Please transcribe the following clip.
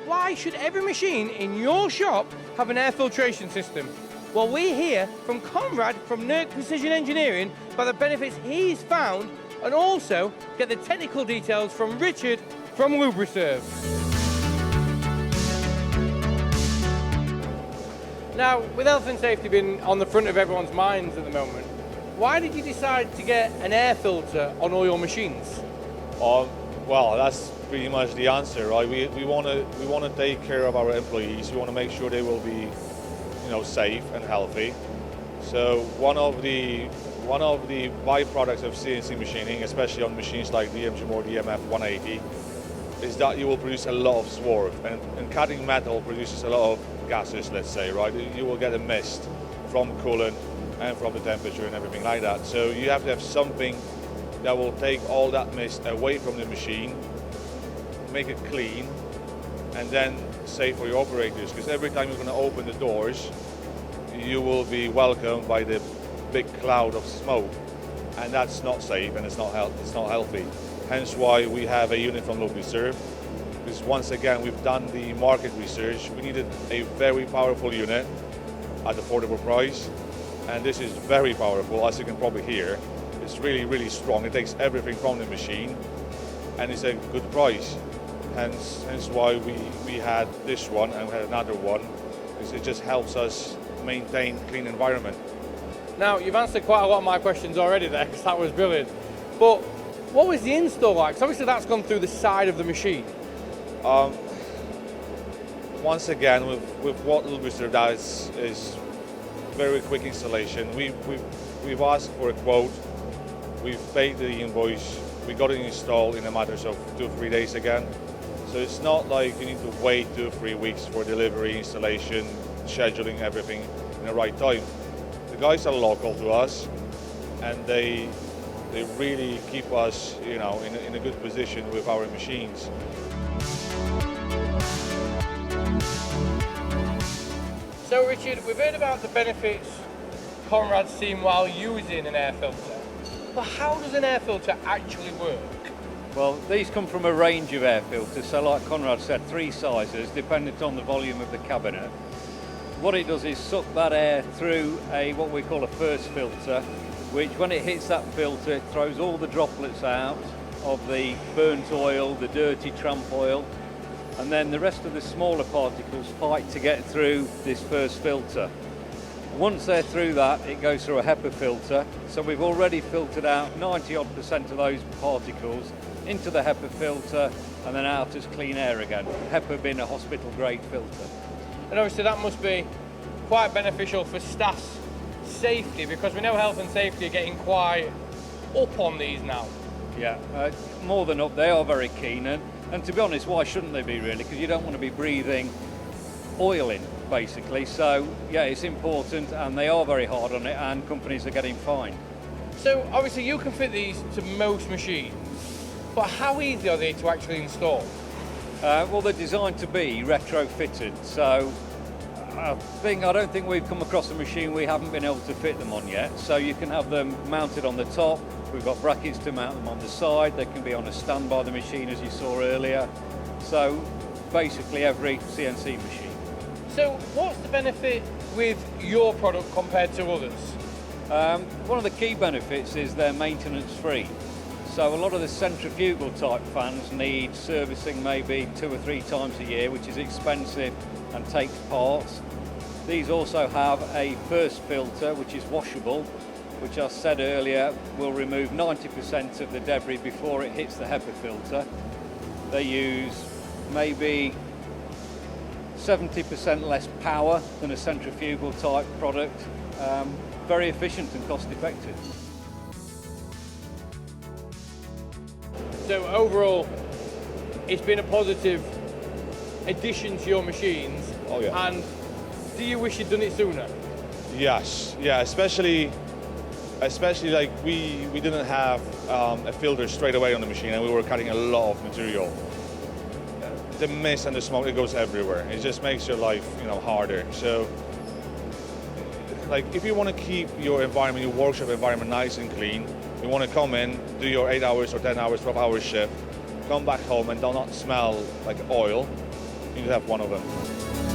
why should every machine in your shop have an air filtration system? Well, we hear from Conrad from NERC Precision Engineering about the benefits he's found, and also get the technical details from Richard from Lubrimist. Now, with health and safety being on the front of everyone's minds at the moment, why did you decide to get an air filter on all your machines? Well, that's pretty much the answer, right? We want to take care of our employees. We want to make sure they will be, safe and healthy. So one of the byproducts of CNC machining, especially on machines like the MG or the MF 180, is that you will produce a lot of swarf, and cutting metal produces a lot of gases, let's say, right? You will get a mist from coolant and from the temperature and everything like that. So you have to have something that will take all that mist away from the machine, make it clean, and then safe for your operators, because every time you're going to open the doors, you will be welcomed by the big cloud of smoke, and that's not safe and it's not healthy. Hence why we have a unit from Lubrimist, because once again we've done the market research. We needed a very powerful unit at affordable price, and this is very powerful, as you can probably hear. It's really, really strong. It takes everything from the machine, and it's a good price. Hence why we had this one and we had another one, because it just helps us maintain a clean environment. Now, you've answered quite a lot of my questions already there, because that was brilliant. But what was the install like? 'Cause obviously that's gone through the side of the machine. Once again, with what Lubrimist does is very quick installation. We've asked for a quote, we've paid the invoice, we got it installed in a matter of 2 or 3 days again. So it's not like you need to wait 2 or 3 weeks for delivery, installation, scheduling everything in the right time. The guys are local to us, and they really keep us, in a good position with our machines. So Richard, we've heard about the benefits Conrad's seen while using an air filter. But how does an air filter actually work? Well, these come from a range of air filters, so like Conrad said, 3 sizes, dependent on the volume of the cabinet. What it does is suck that air through what we call a first filter, which when it hits that filter, it throws all the droplets out of the burnt oil, the dirty tramp oil, and then the rest of the smaller particles fight to get through this first filter. Once they're through that, it goes through a HEPA filter, so we've already filtered out 90% of those particles into the HEPA filter and then out as clean air again, HEPA being a hospital grade filter. And obviously that must be quite beneficial for staff's safety, because we know health and safety are getting quite up on these now. Yeah, more than up, they are very keen, and to be honest, why shouldn't they be really? Because you don't want to be breathing oil in, basically. So yeah, it's important, and they are very hard on it, and companies are getting fined. So obviously you can fit these to most machines, but how easy are they to actually install? Well, they're designed to be retrofitted, so I don't think we've come across a machine we haven't been able to fit them on yet. So you can have them mounted on the top, we've got brackets to mount them on the side, they can be on a stand by the machine as you saw earlier. So basically every CNC machine. So what's the benefit with your product compared to others? One of the key benefits is they're maintenance free. So a lot of the centrifugal type fans need servicing maybe 2 or 3 times a year, which is expensive and takes parts. These also have a first filter, which is washable, which I said earlier will remove 90% of the debris before it hits the HEPA filter. They use maybe 70% less power than a centrifugal type product. Very efficient and cost effective. So overall, it's been a positive addition to your machines. Oh yeah. And do you wish you'd done it sooner? Yes, yeah, especially like we didn't have a filter straight away on the machine, and we were cutting a lot of material. The mist and the smoke, it goes everywhere. It just makes your life, harder. So, like, if you want to keep your environment, your workshop environment nice and clean, you want to come in, do your 8 hours or 10 hours, 12 hours shift, come back home and do not smell like oil, You need to have one of them.